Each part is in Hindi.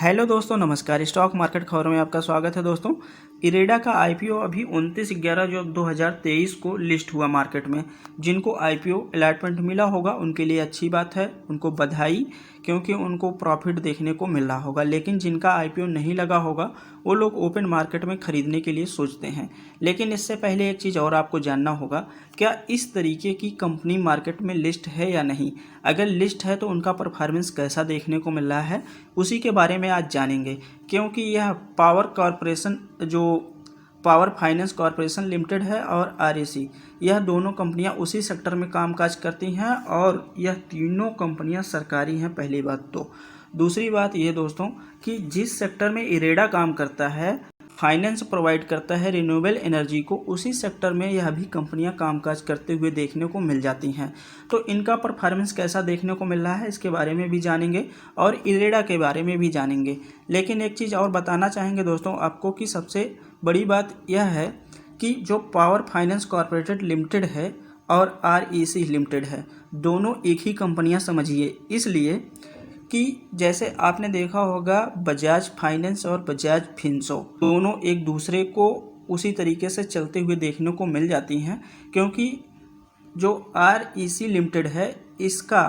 हेलो दोस्तों, नमस्कार। स्टॉक मार्केट खबरों में आपका स्वागत है। दोस्तों, इरेडा का आईपीओ अभी 29/11 जो 2023 को लिस्ट हुआ मार्केट में। जिनको आईपीओ अलॉटमेंट मिला होगा उनके लिए अच्छी बात है, उनको बधाई, क्योंकि उनको प्रॉफिट देखने को मिल रहा होगा। लेकिन जिनका आईपीओ नहीं लगा होगा वो लोग ओपन मार्केट में खरीदने के लिए सोचते हैं। लेकिन इससे पहले एक चीज़ और आपको जानना होगा, क्या इस तरीके की कंपनी मार्केट में लिस्ट है या नहीं। अगर लिस्ट है तो उनका परफॉर्मेंस कैसा देखने को मिल रहा है, उसी के बारे में आज जानेंगे। क्योंकि यह पावर फाइनेंस कॉरपोरेशन लिमिटेड है और आरईसी, यह दोनों कंपनियां उसी सेक्टर में कामकाज करती हैं और यह तीनों कंपनियां सरकारी हैं। पहली बात तो दूसरी बात यह दोस्तों कि जिस सेक्टर में इरेडा काम करता है, फाइनेंस प्रोवाइड करता है रिन्यूएबल एनर्जी को, उसी सेक्टर में यह भी कंपनियां कामकाज करते हुए देखने को मिल जाती हैं। तो इनका परफॉर्मेंस कैसा देखने को मिल रहा है इसके बारे में भी जानेंगे और इरेडा के बारे में भी जानेंगे। लेकिन एक चीज़ और बताना चाहेंगे दोस्तों आपको कि सबसे बड़ी बात यह है कि जो पावर फाइनेंस कॉरपोरेटेड लिमिटेड है और आरईसी लिमिटेड है, दोनों एक ही कंपनियां समझिए। इसलिए कि जैसे आपने देखा होगा बजाज फाइनेंस और बजाज फिनसो दोनों एक दूसरे को उसी तरीके से चलते हुए देखने को मिल जाती हैं। क्योंकि जो आरईसी लिमिटेड है इसका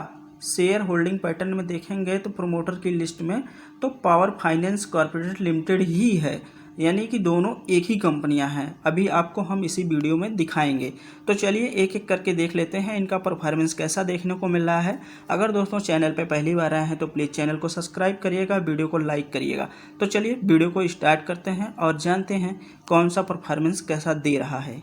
शेयर होल्डिंग पैटर्न में देखेंगे तो प्रमोटर की लिस्ट में तो पावर फाइनेंस कॉरपोरेटेड लिमिटेड ही है, यानी कि दोनों एक ही कंपनियां हैं। अभी आपको हम इसी वीडियो में दिखाएंगे। तो चलिए एक एक करके देख लेते हैं इनका परफॉर्मेंस कैसा देखने को मिल रहा है। अगर दोस्तों चैनल पर पहली बार आए हैं तो प्लीज़ चैनल को सब्सक्राइब करिएगा, वीडियो को लाइक करिएगा। तो चलिए वीडियो को स्टार्ट करते हैं और जानते हैं कौन सा परफॉर्मेंस कैसा दे रहा है।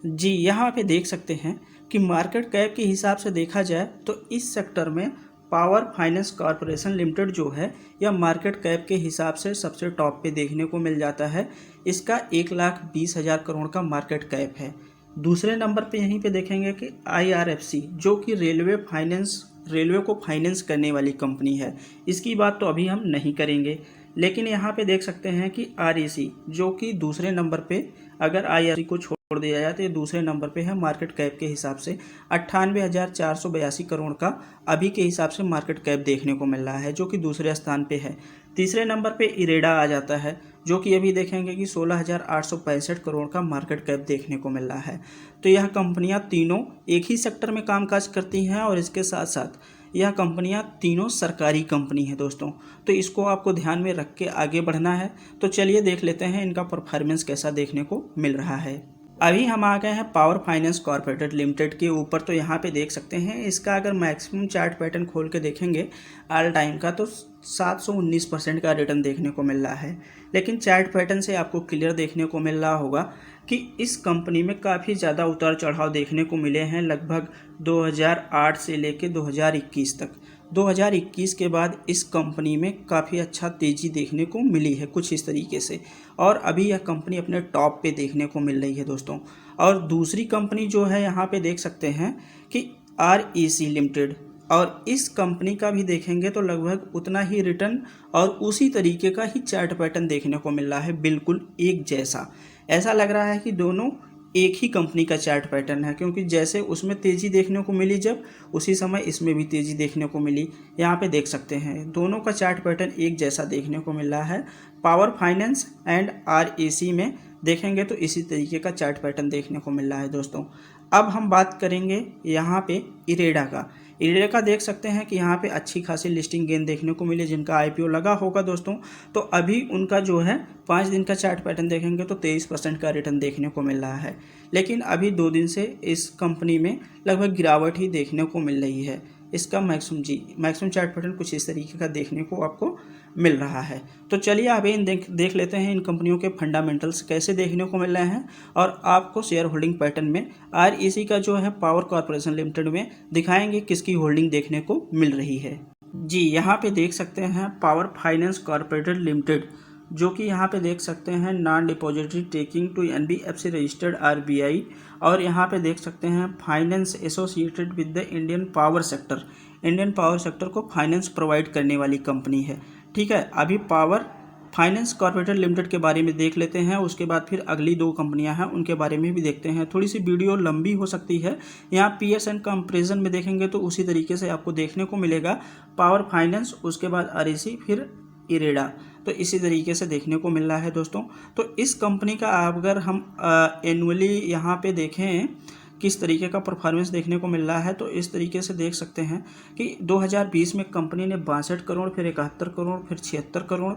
जी, यहाँ पे देख सकते हैं कि मार्केट कैप के हिसाब से देखा जाए तो इस सेक्टर में पावर फाइनेंस कॉरपोरेशन लिमिटेड जो है यह मार्केट कैप के हिसाब से सबसे टॉप पे देखने को मिल जाता है। इसका 1,20,000 करोड़ का मार्केट कैप है। दूसरे नंबर पे यहीं पे देखेंगे कि आईआरएफसी जो कि रेलवे को फाइनेंस करने वाली कंपनी है, इसकी बात तो अभी हम नहीं करेंगे। लेकिन यहाँ पे देख सकते हैं कि आरईसी जो कि दूसरे नंबर पे, अगर आईआरसी को छोड़ दिया जाए तो ये दूसरे नंबर पे है मार्केट कैप के हिसाब से। 98,482 करोड़ का अभी के हिसाब से मार्केट कैप देखने को मिल रहा है, जो कि दूसरे स्थान पे है। तीसरे नंबर पे इरेडा आ जाता है, जो कि अभी देखेंगे कि 16,865 करोड़ का मार्केट कैप देखने को मिल रहा है। तो यह कंपनियां तीनों एक ही सेक्टर में कामकाज करती हैं और इसके साथ साथ यह कंपनियां तीनों सरकारी कंपनी है दोस्तों। तो इसको आपको ध्यान में रख के आगे बढ़ना है। तो चलिए देख लेते हैं इनका परफॉर्मेंस कैसा देखने को मिल रहा है। अभी हम आ गए हैं पावर फाइनेंस कॉरपोरेटेड लिमिटेड के ऊपर। तो यहाँ पे देख सकते हैं इसका अगर मैक्सिमम चार्ट पैटर्न खोल के देखेंगे ऑल टाइम का तो 719% का रिटर्न देखने को मिल रहा है। लेकिन चार्ट पैटर्न से आपको क्लियर देखने को मिल रहा होगा कि इस कंपनी में काफ़ी ज़्यादा उतार चढ़ाव देखने को मिले हैं, लगभग 2008 से लेकर 2021 तक। 2021 के बाद इस कंपनी में काफ़ी अच्छा तेज़ी देखने को मिली है कुछ इस तरीके से, और अभी यह कंपनी अपने टॉप पे देखने को मिल रही है दोस्तों। और दूसरी कंपनी जो है यहाँ पे देख सकते हैं कि आरईसी लिमिटेड, और इस कंपनी का भी देखेंगे तो लगभग उतना ही रिटर्न और उसी तरीके का ही चार्ट पैटर्न देखने को मिल रहा है, बिल्कुल एक जैसा। ऐसा लग रहा है कि दोनों एक ही कंपनी का चार्ट पैटर्न है, क्योंकि जैसे उसमें तेज़ी देखने को मिली जब, उसी समय इसमें भी तेज़ी देखने को मिली। यहाँ पे देख सकते हैं दोनों का चार्ट पैटर्न एक जैसा देखने को मिल रहा है। पावर फाइनेंस एंड आरईसी में देखेंगे तो इसी तरीके का चार्ट पैटर्न देखने को मिल रहा है दोस्तों। अब हम बात करेंगे यहाँ पे इरेडा का। इरेडा का देख सकते हैं कि यहाँ पे अच्छी खासी लिस्टिंग गेन देखने को मिली। जिनका आईपीओ लगा होगा दोस्तों तो अभी उनका जो है 5 दिन का चार्ट पैटर्न देखेंगे तो 23% का रिटर्न देखने को मिल रहा है। लेकिन अभी 2 दिन से इस कंपनी में लगभग गिरावट ही देखने को मिल रही है। इसका मैक्सिमम चार्ट पैटर्न कुछ इस तरीके का देखने को आपको मिल रहा है। तो चलिए अभी देख लेते हैं इन कंपनियों के फंडामेंटल्स कैसे देखने को मिल रहे हैं, और आपको शेयर होल्डिंग पैटर्न में आरईसी का जो है पावर कॉरपोरेशन लिमिटेड में दिखाएंगे किसकी होल्डिंग देखने को मिल रही है। जी, यहाँ पे देख सकते हैं पावर फाइनेंस कॉरपोरेटेड लिमिटेड, जो कि यहाँ पे देख सकते हैं non depository taking to NBFC registered RBI, और यहाँ पे देख सकते हैं finance associated with the Indian power sector को फाइनेंस प्रोवाइड करने वाली कंपनी है। ठीक है, अभी पावर फाइनेंस कॉरपोरेटेड लिमिटेड के बारे में देख लेते हैं, उसके बाद फिर अगली 2 कंपनियां हैं उनके बारे में भी देखते हैं। थोड़ी सी वीडियो लंबी हो सकती है। यहाँ पीएस एंड कंपेरिजन में देखेंगे तो उसी तरीके से आपको देखने को मिलेगा। पावर फाइनेंस, उसके बाद आरईसी, फिर इरेडा। तो इसी तरीके से देखने को मिल रहा है दोस्तों। तो इस कंपनी का अगर हम एनुअली यहाँ पे देखें किस तरीके का परफॉर्मेंस देखने को मिल रहा है, तो इस तरीके से देख सकते हैं कि 2020 में कंपनी ने 62 करोड़, फिर 71 करोड़, फिर 76 करोड़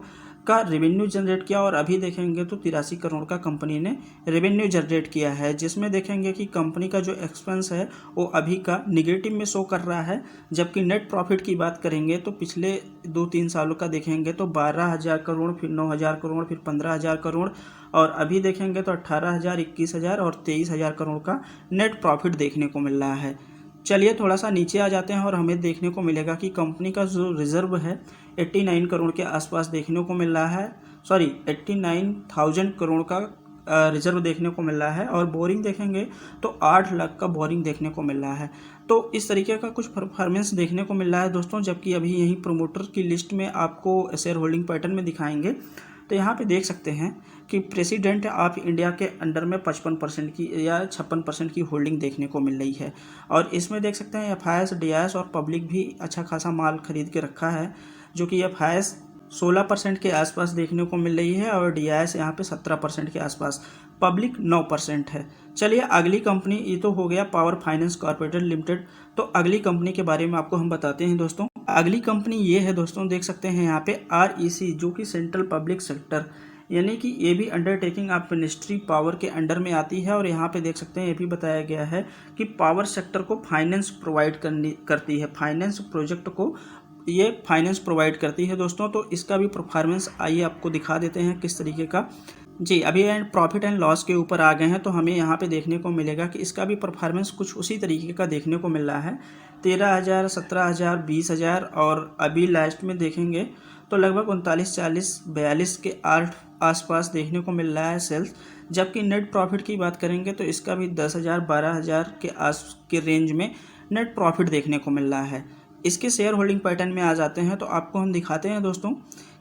का रेवेन्यू जनरेट किया, और अभी देखेंगे तो 83 करोड़ का कंपनी ने रेवेन्यू जनरेट किया है, जिसमें देखेंगे कि कंपनी का जो एक्सपेंस है वो अभी का निगेटिव में शो कर रहा है। जबकि नेट प्रॉफिट की बात करेंगे तो पिछले 2-3 सालों का देखेंगे तो 12,000 करोड़, फिर 9,000 करोड़, फिर 15,000 करोड़, और अभी देखेंगे तो 18,000, 21,000 और 23,000 करोड़ का नेट प्रॉफिट देखने को मिल रहा है। चलिए थोड़ा सा नीचे आ जाते हैं और हमें देखने को मिलेगा कि कंपनी का जो रिजर्व है 89 करोड़ के आसपास देखने को मिल रहा है, 89,000 करोड़ का रिजर्व देखने को मिल रहा है, और बोरिंग देखेंगे तो 8 लाख का बोरिंग देखने को मिल रहा है। तो इस तरीके का कुछ परफॉर्मेंस देखने को मिल रहा है दोस्तों। जबकि अभी यहीं प्रोमोटर की लिस्ट में आपको शेयर होल्डिंग पैटर्न में दिखाएंगे, तो यहाँ पे देख सकते हैं कि प्रेसिडेंट ऑफ इंडिया के अंडर में 55% की या 56% की होल्डिंग देखने को मिल रही है। और इसमें देख सकते हैं एफआईएस, डीआईएस और पब्लिक भी अच्छा खासा माल खरीद के रखा है, जो कि एफआईएस 16% के आसपास देखने को मिल रही है, और डीआईएस यहाँ पे 17% के आसपास, पब्लिक 9% है। चलिए अगली कंपनी, ये तो हो गया पावर फाइनेंस कॉर्पोरेशन लिमिटेड। तो अगली कंपनी के बारे में आपको हम बताते हैं दोस्तों। अगली कंपनी ये है दोस्तों, देख सकते हैं यहाँ पे REC, जो कि सेंट्रल पब्लिक सेक्टर, यानी कि ये भी अंडरटेकिंग ऑफ मिनिस्ट्री पावर के अंडर में आती है। और यहाँ पे देख सकते हैं ये भी बताया गया है कि पावर सेक्टर को फाइनेंस प्रोवाइड करती है, फाइनेंस प्रोजेक्ट को ये फाइनेंस प्रोवाइड करती है दोस्तों। तो इसका भी परफॉर्मेंस आइए आपको दिखा देते हैं किस तरीके का। जी अभी प्रॉफिट एंड लॉस के ऊपर आ गए हैं, तो हमें यहाँ पे देखने को मिलेगा कि इसका भी परफॉर्मेंस कुछ उसी तरीके का देखने को मिल रहा है, 13,000, 17,000, 20,000, और अभी लास्ट में देखेंगे तो लगभग 39, 40, 42 के आसपास देखने को मिल रहा है सेल्स। जबकि नेट प्रॉफिट की बात करेंगे तो इसका भी 10,000, 12,000 के रेंज में नेट प्रॉफिट देखने को मिल रहा है। इसके शेयर होल्डिंग पैटर्न में आ जाते हैं, तो आपको हम दिखाते हैं दोस्तों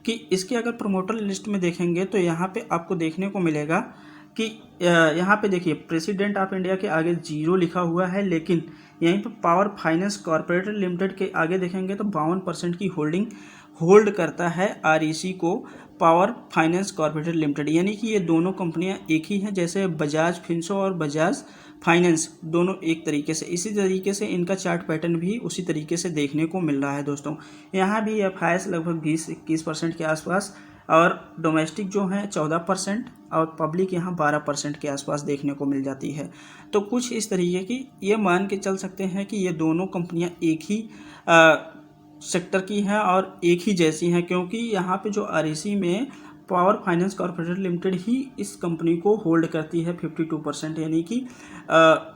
कि इसके अगर प्रमोटर लिस्ट में देखेंगे तो यहाँ पे आपको देखने को मिलेगा कि यहाँ पे देखिए प्रेसिडेंट ऑफ इंडिया के आगे 0 लिखा हुआ है, लेकिन यहीं पर पावर फाइनेंस कॉर्पोरेशन लिमिटेड के आगे देखेंगे तो 52% की होल्डिंग होल्ड करता है REC को पावर फाइनेंस कॉर्पोरेशन लिमिटेड। यानी कि ये दोनों कंपनियां एक ही हैं, जैसे बजाज फिनसो और बजाज फाइनेंस दोनों एक तरीके से, इसी तरीके से इनका चार्ट पैटर्न भी उसी तरीके से देखने को मिल रहा है दोस्तों। यहाँ भी एफआईएस लगभग 20-21% के आसपास, और डोमेस्टिक जो है 14%, और पब्लिक यहाँ 12% के आसपास देखने को मिल जाती है। तो कुछ इस तरीके की ये मान के चल सकते हैं कि ये दोनों कंपनियाँ एक ही सेक्टर की हैं और एक ही जैसी हैं, क्योंकि यहाँ पे जो REC में पावर फाइनेंस कॉर्पोरेशन लिमिटेड ही इस कंपनी को होल्ड करती है 52%, यानी कि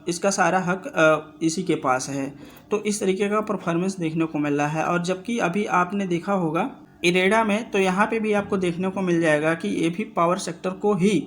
इसका सारा हक इसी के पास है। तो इस तरीके का परफॉर्मेंस देखने को मिल रहा है। और जबकि अभी आपने देखा होगा इरेडा में, तो यहाँ पे भी आपको देखने को मिल जाएगा कि ये भी पावर सेक्टर को ही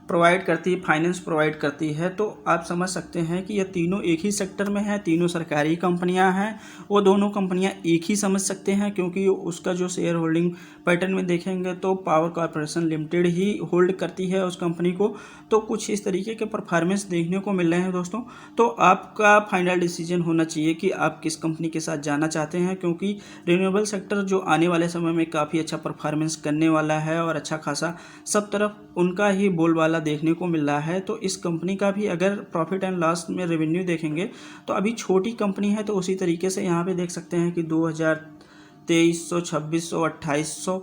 प्रोवाइड करती है, फाइनेंस प्रोवाइड करती है। तो आप समझ सकते हैं कि ये तीनों एक ही सेक्टर में हैं, तीनों सरकारी कंपनियां हैं। वो दोनों कंपनियां एक ही समझ सकते हैं, क्योंकि उसका जो शेयर होल्डिंग पैटर्न में देखेंगे तो पावर कॉर्पोरेशन लिमिटेड ही होल्ड करती है उस कंपनी को। तो कुछ इस तरीके के परफॉर्मेंस देखने को मिल रहे हैं दोस्तों। तो आपका फाइनल डिसीजन होना चाहिए कि आप किस कंपनी के साथ जाना चाहते हैं, क्योंकि रिन्यूएबल सेक्टर जो आने वाले समय में काफ़ी अच्छा परफॉर्मेंस करने वाला है, और अच्छा खासा सब तरफ उनका ही बोलबाला देखने को मिल रहा है। तो इस कंपनी का भी अगर प्रॉफिट एंड लॉस में रेवेन्यू देखेंगे तो अभी छोटी कंपनी है, तो उसी तरीके से यहाँ पे देख सकते हैं कि 2,2300, 2,600, 2,800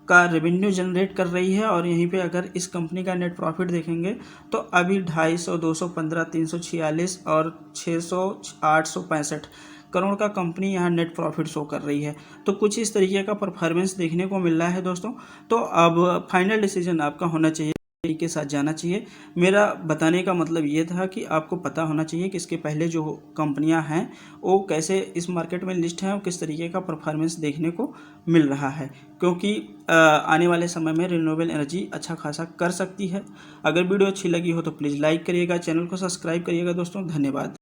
का रेवेन्यू जनरेट कर रही है। और यहीं पे अगर इस कंपनी का नेट प्रॉफिट देखेंगे तो अभी 250, 215, 346 और 600, 865 करोड़ का कंपनी यहाँ नेट प्रॉफिट शो कर रही है। तो कुछ इस तरीके का परफॉर्मेंस देखने को मिल रहा है दोस्तों। तो अब फाइनल डिसीजन आपका होना चाहिए के साथ जाना चाहिए। मेरा बताने का मतलब ये था कि आपको पता होना चाहिए कि इसके पहले जो कंपनियां हैं वो कैसे इस मार्केट में लिस्ट हैं और किस तरीके का परफॉर्मेंस देखने को मिल रहा है, क्योंकि आने वाले समय में रिन्यूएबल एनर्जी अच्छा खासा कर सकती है। अगर वीडियो अच्छी लगी हो तो प्लीज़ लाइक करिएगा, चैनल को सब्सक्राइब करिएगा दोस्तों। धन्यवाद।